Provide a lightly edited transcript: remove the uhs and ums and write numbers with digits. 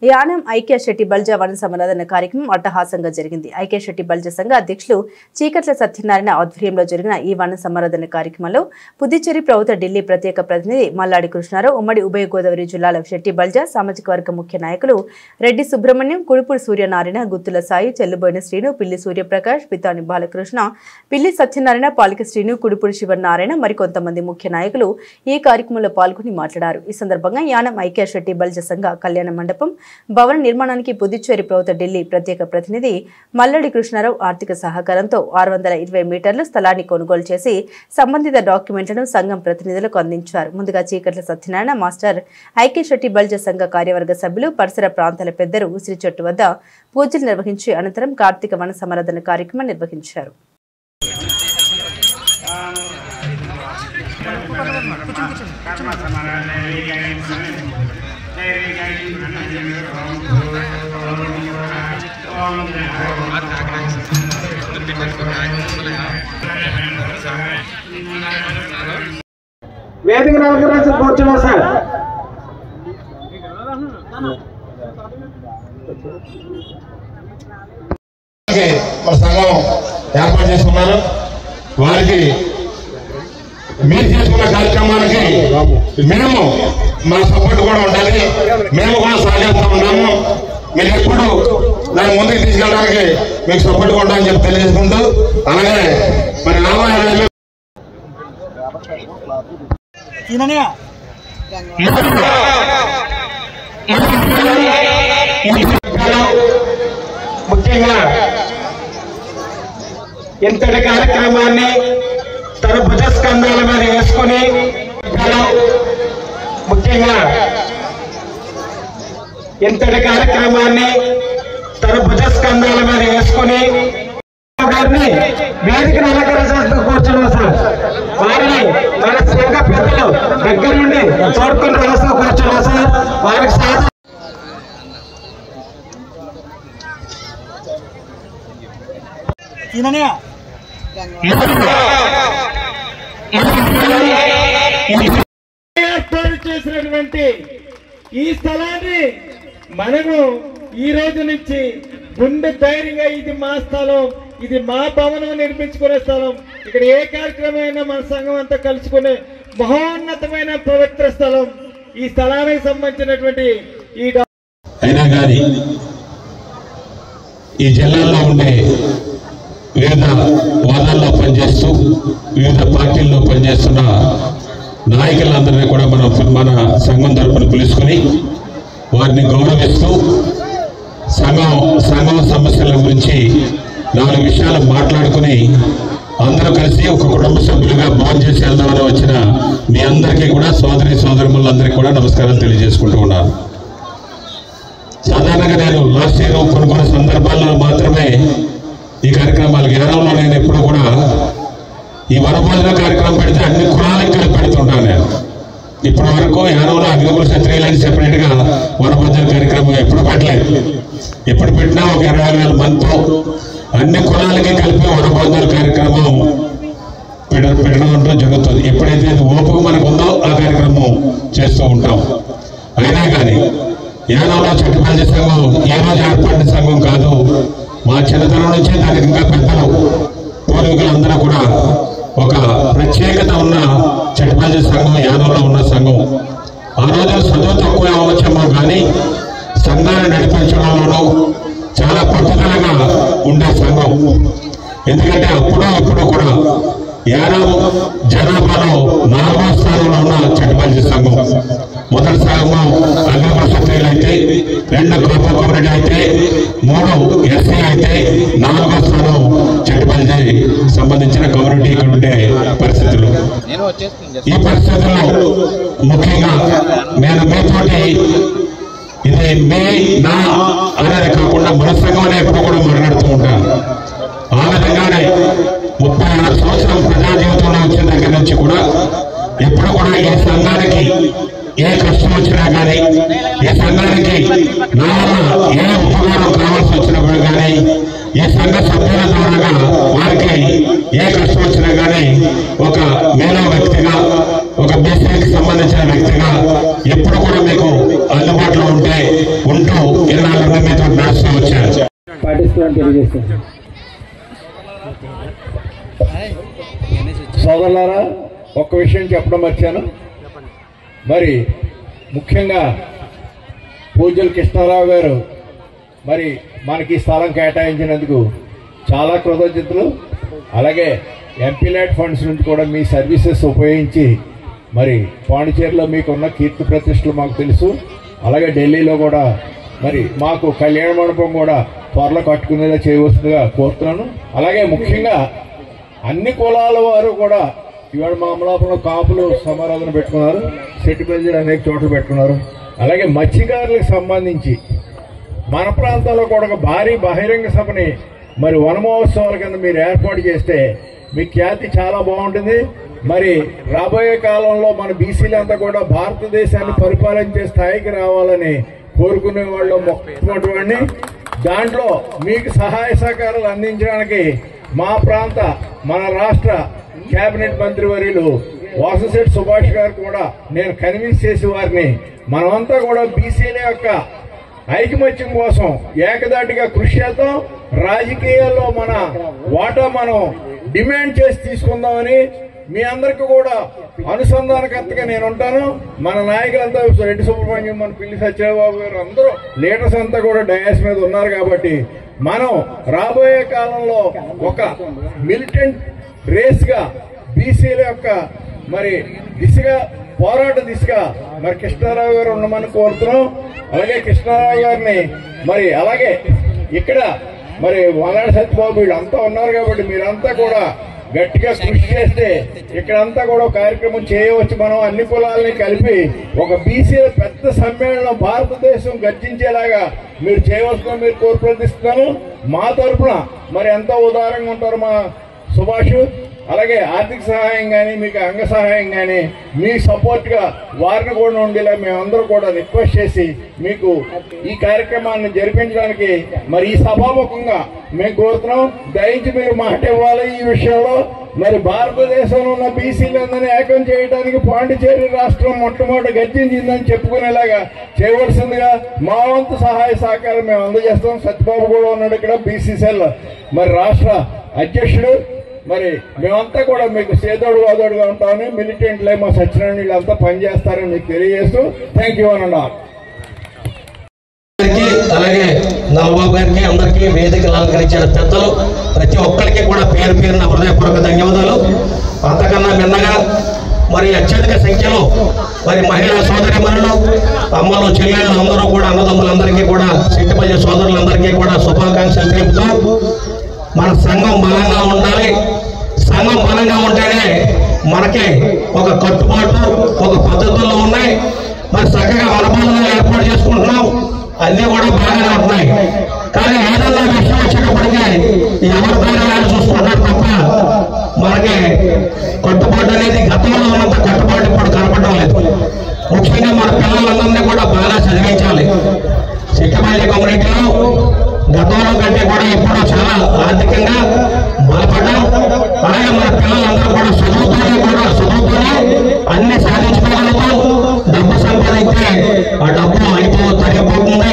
యానం ఐక్య శెట్టి బల్జ వన సమారాధన కార్యక్రమం అట్టహాసంగా జరిగింది. ఐక్య శెట్టి బల్జ సంఘ అధ్యక్షులు చీకట్ల సత్యనారాయణ ఆధ్వర్యంలో జరిగిన ఈ వన సమారాధన కార్యక్రమంలో పుదుచ్చేరి ప్రభుత్వ ఢిల్లీ ప్రత్యేక ప్రతినిధి మల్లాడి కృష్ణారావు, ఉమ్మడి ఉభయ గోదావరి జిల్లాల శెట్టి బల్జ సామాజిక వర్గ ముఖ్య నాయకులు రెడ్డి సుబ్రహ్మణ్యం, కుడుపూడి సూర్యనారాయణ, గుత్తుల సాయి, చెల్లుబోయిన శ్రీను, పిల్లి సూర్యప్రకాష్, పితాని బాలకృష్ణ, పిల్లి సత్యనారాయణ, పాలిక శ్రీను, కుడుపూడి శివనారాయణ మరికొంతమంది ముఖ్య నాయకులు ఈ కార్యక్రమంలో పాల్గొని మాట్లాడారు. ఈ సందర్భంగా యానం ఐక్య శెట్టి బల్జ సంఘ కళ్యాణ మండపం భవన నిర్మాణానికి పుదుచ్చేరి ప్రభుత్వ ఢిల్లీ ప్రత్యేక ప్రతినిధి మల్లాడి కృష్ణారావు ఆర్థిక సహకారంతో 620 మీటర్ల స్థలాన్ని కొనుగోలు చేసి సంబంధిత డాక్యుమెంట్లను సంఘం ప్రతినిధులకు అందించారు. ముందుగా చీకట్ల సత్యనారాయణ మాస్టర్ ఐక్య శెట్టి బల్జ సంఘ కార్యవర్గ సభ్యులు పరిసర ప్రాంతాల పెద్దలు ఉసిరి చెట్టు వద్ద పూజలు నిర్వహించి అనంతరం కార్తీక వన సమారాధన కార్యక్రమం నిర్వహించారు. వేదిక నలకరించి కూర్చున్నా సార్. మన సంఘం ఏర్పాటు చేసుకున్నారు. వారికి మీరు చేసుకున్న కార్యక్రమానికి మేము మా సపోర్ట్ కూడా ఉండాలి. మేము కూడా సహకరిస్తూ ఉన్నాము. మీరు ఎప్పుడు దాన్ని ముందుకు తీసుకెళ్ళడానికి మీకు సపోర్ట్ కూడా అని చెప్పి తెలియజేసుకుంటూ, అలాగే మరి రాబోయే ముఖ్యంగా ఇంతటి కార్యక్రమాన్ని తన భుజస్కంధాల మీద వేసుకుని గారిని వేదిక అలంకరించాల్సి కూర్చున్నాం సార్. వారిని మన సంఘ పెద్దలు దగ్గర నుండి చూడుకుని రాస్తూ కూర్చున్నాం సార్. వారికి ఏర్పాటు చేసినటువంటి ఈ స్థలాన్ని మనము ఈ రోజు నుంచి గుండె ధైర్యంగా ఇది మా స్థలం, ఇది మా భవనం నిర్మించుకునే స్థలం, ఇక్కడ ఏ కార్యక్రమమైనా మన సంఘం అంతా కలుసుకునే మహోన్నతమైన పవిత్ర స్థలం. ఈ స్థలానికి సంబంధించినటువంటి ఈ అయినా కానీ ఈ జిల్లాలో ఉండే వివిధ వాదాల్లో పనిచేస్తూ వివిధ పార్టీల్లో పనిచేస్తున్న నాయకులందరినీ కూడా మన సంఘం తరఫున పిలుచుకొని వారిని గౌరవిస్తూ సంఘం సమస్యల గురించి 4 విషయాలు మాట్లాడుకుని అందరూ కలిసి ఒక కుటుంబ సభ్యులుగా భోజనం చేసి వెళ్దామని వచ్చిన మీ అందరికీ కూడా సోదరులందరికీ కూడా నమస్కారాలు తెలియజేసుకుంటూ ఉన్నాను. సాధారణంగా నేను లాస్ట్ ఇయర్ కొన్ని సందర్భాల్లో మాత్రమే ఈ కార్యక్రమాలకు యానంలో నేను ఎప్పుడు కూడా ఈ వనభోజన కార్యక్రమం పెడితే అన్ని కులాలకు కలిపి పెడుతుంటాను. నేను ఇప్పటి వరకు యానంలో అగ్నికుల క్షత్రియులని సెపరేట్గా వనభోజన కార్యక్రమం ఎప్పుడు పెట్టలేదు. ఎప్పుడు పెట్టినా ఒక 20,000 మందితో అన్ని కులాలకి కలిపి వనభోజన కార్యక్రమం పెట్టడం అంటూ జరుగుతుంది. ఎప్పుడైతే అది ఓపిక మనకు ఉందో ఆ కార్యక్రమం చేస్తూ ఉంటాం. అయినా కానీ యానంలో చెట్టుపల్లి సంఘం ఏ రోజు ఏర్పడిన సంఘం కాదు. మా చిన్నతనం నుంచే దానికి ఇంకా పెద్దలు పూర్వీకులందరూ కూడా ఒక ప్రత్యేకత ఉన్న చెట్టుపల్లి సంఘం యానంలో ఉన్న సంఘం. ఆ రోజు చదువు తక్కువ అవచ్చేమో కానీ సంఘాన్ని నడిపించడంలోనూ చాలా పట్టుదలగా ఉండే సంఘం. ఎందుకంటే అప్పుడు ఇప్పుడు కూడా యానం జనాభాలో 4వ స్థానంలో ఉన్న చెట్టుపల్లి సంఘం. మొదటి సంఘం అగ్నికుల క్షత్రియులు అయితే, 2 గొప్ప కమ్యూనిటీ అయితే, 3 ఎస్సీ అయితే, 4వ స్థానం చెట్టుపల్లి సంబంధించిన కమ్యూనిటీ ఇక్కడ ఉండే పరిస్థితులు. ఈ పరిస్థితుల్లో ముఖ్యంగా నేను మీతోటి ఇది మీ నా అనేది కాకుండా మన సంఘం అనే ఎప్పుడు కూడా మాట్లాడుతూ ఉంటాను. ఆ విధంగానే 36 సంవత్సరం ప్రజా జీవితంలో వచ్చిన దగ్గర నుంచి కూడా ఎప్పుడు కూడా ఈ సంఘానికి ఏ కష్టం వచ్చినా కానీ, ఈ సంఘానికి నా వల్ల ఏ ఉపకారం కావాల్సి వచ్చినప్పుడు కానీ ఈ సంఘ సభ్యుల ద్వారా వారికి ఏ కష్టం వచ్చినా కానీ ఒక మేలో వ్యక్తిగా, ఒక బీసీకి సంబంధించిన వ్యక్తిగా ఎప్పుడు కూడా మీకు అందుబాటులో ఉంటూ ఇన్నాళ్ళ మీతో నడుస్తూ వచ్చారు. సోదరులారా, ఒక్క విషయం చెప్పడం వచ్చాను. మరి ముఖ్యంగా పూజ్యులు కృష్ణారావు గారు మరి మనకి స్థలం కేటాయించినందుకు చాలా కృతజ్ఞతలు. అలాగే ఎంపీలాట్ ఫండ్స్ నుంచి కూడా మీ సర్వీసెస్ ఉపయోగించి మరి పాండిచేరిలో మీకున్న కీర్తి ప్రతిష్టలు మాకు తెలుసు. అలాగే ఢిల్లీలో కూడా మరి మాకు కళ్యాణ మండపం కూడా త్వరలో కట్టుకునేలా చేయవలసిందిగా కోరుతున్నాను. అలాగే ముఖ్యంగా అన్ని కులాల వారు కూడా ఇవాళ మా అమలాపురంలో కాపులు సమారాధన పెట్టుకున్నారు, సెట్టిపల్లి అనేక చోట్ల పెట్టుకున్నారు. అలాగే మత్స్యకారులకు సంబంధించి మన ప్రాంతంలో కూడా ఒక భారీ బహిరంగ సభని మరి వనమహోత్సవాల కింద మీరు ఏర్పాటు చేస్తే మీ ఖ్యాతి చాలా బాగుంటుంది. మరి రాబోయే కాలంలో మన బీసీలంతా కూడా భారతదేశాన్ని పరిపాలించే స్థాయికి రావాలని కోరుకునే వాళ్ళు మొట్టమొదటివాడిని. దాంట్లో మీకు సహాయ సహకారాలు అందించడానికి మా ప్రాంత మన రాష్ట్ర కేబినెట్ మంత్రివర్యులు వాసంశెట్టి సుభాష్ గారు కూడా నేను కన్విన్స్ చేసి వారిని మనమంతా కూడా బీసీల యొక్క ఐకమత్యం కోసం ఏకదాటిగా కృషి చేద్దాం. రాజకీయాల్లో మన వాటా మనం డిమాండ్ చేసి తీసుకుందామని మీ అందరికీ కూడా అనుసంధానకర్తగా నేను ఉంటాను. మన నాయకులంతా రెడ్డి సుబ్రహ్మణ్యం, మన పిల్లి సత్యబాబు గారు అందరూ లీడర్స్ అంతా కూడా డయాస్ మీద ఉన్నారు. కాబట్టి మనం రాబోయే కాలంలో ఒక మిలిటెంట్ రేస్ గా బీసీల యొక్క మరి దిశగా, పోరాట దిశగా మరి కృష్ణారావు గారు ఉండమని కోరుతున్నాం. అలాగే కృష్ణారావు గారిని మరి అలాగే ఇక్కడ మరి వనాడు సత్యబాబు వీళ్ళంతా ఉన్నారు. కాబట్టి మీరంతా కూడా గట్టిగా కృషి చేస్తే ఇక్కడంతా కూడా కార్యక్రమం చేయవచ్చు. మనం అన్ని కులాలని కలిపి ఒక బీసీల పెద్ద సమ్మేళనం భారతదేశం గర్జించేలాగా మీరు చేయవలసిన మీరు కోరుప్రదిస్తున్నాను. మా తరఫున మరి ఎంతో ఉదారంగా ఉంటారు మా సుభాష్. అలాగే ఆర్థిక సహాయం కానీ, మీకు అంగ సహాయం కానీ, మీ సపోర్ట్ గా వారిని కూడా ఉండేలా మేమందరూ కూడా రిక్వెస్ట్ చేసి మీకు ఈ కార్యక్రమాన్ని జరిపించడానికి మరి ఈ సభాముఖంగా మేము కోరుతున్నాం. దయించి మీరు మాట ఇవ్వాలి ఈ విషయంలో. మరి భారతదేశంలో ఉన్న బీసీలందరినీ ఏకం చేయడానికి పాండిచేరి రాష్ట్రం మొట్టమొదటి గర్జించిందని చెప్పుకునేలాగా చేయవలసిందిగా మా వంతు సహాయ సహకారం మేము అందజేస్తాం. సత్యబాబు కూడా ఉన్నాడు ఇక్కడ, బీసీసీఎల్ మరి రాష్ట్ర అధ్యక్షుడు. మరి మేమంతా కూడా మీకు సేదోడు వాదోడుగా ఉంటామని, మిలిటెంట్లే మా సత్యనారాయణ వీళ్ళంతా పనిచేస్తారని మీకు తెలియజేస్తూ థ్యాంక్ యూ అనండి. అలాగే నల్లబాబు గారికి, అందరికీ వేదికలు అలంకరించిన పెద్దలు ప్రతి ఒక్కరికి కూడా పేరు పేరున హృదయపూర్వక ధన్యవాదాలు. అంతకన్నా మిన్నగా మరి అత్యధిక సంఖ్యలో మరి మహిళా సోదరిమణులు, అమ్మలు, చెల్లెళ్ళు అందరూ కూడా, అన్నదమ్ములందరికీ కూడా, సెట్టిపల్లి సోదరులందరికీ కూడా శుభాకాంక్షలు తెలుపుతూ మన సంఘం బలంగా ఉండాలి. సంఘం బలంగా ఉంటేనే మనకి ఒక కట్టుబాటు, ఒక పద్ధతుల్లో ఉన్నాయి. మరి చక్కగా వనపాలను ఏర్పాటు చేసుకుంటున్నాం, అన్నీ కూడా బాగానే ఉంటున్నాయి. కానీ ఏదన్నా విషయం వచ్చేటప్పటికీ ఎవరి పేరు చూసుకుంటారు తప్ప మనకి కట్టుబాటు అనేది గతంలో ఉన్నంత కట్టుబాటు ఇప్పుడు కనపడడం లేదు. ముఖ్యంగా మన పిల్లలందరినీ కూడా బాగా చదివించాలి. సెట్టిపల్లి కమ్యూనిటీలో గతంలో కంటే కూడా ఇప్పుడు చాలా ఆర్థికంగా బలపడ్డాం. అలాగే మన పిల్లలందరూ కూడా చదువుతూనే అన్ని సాధించుకోగలుగుతాం. డబ్బు సంపాదించి ఆ డబ్బు తగ్గిపోతుంది,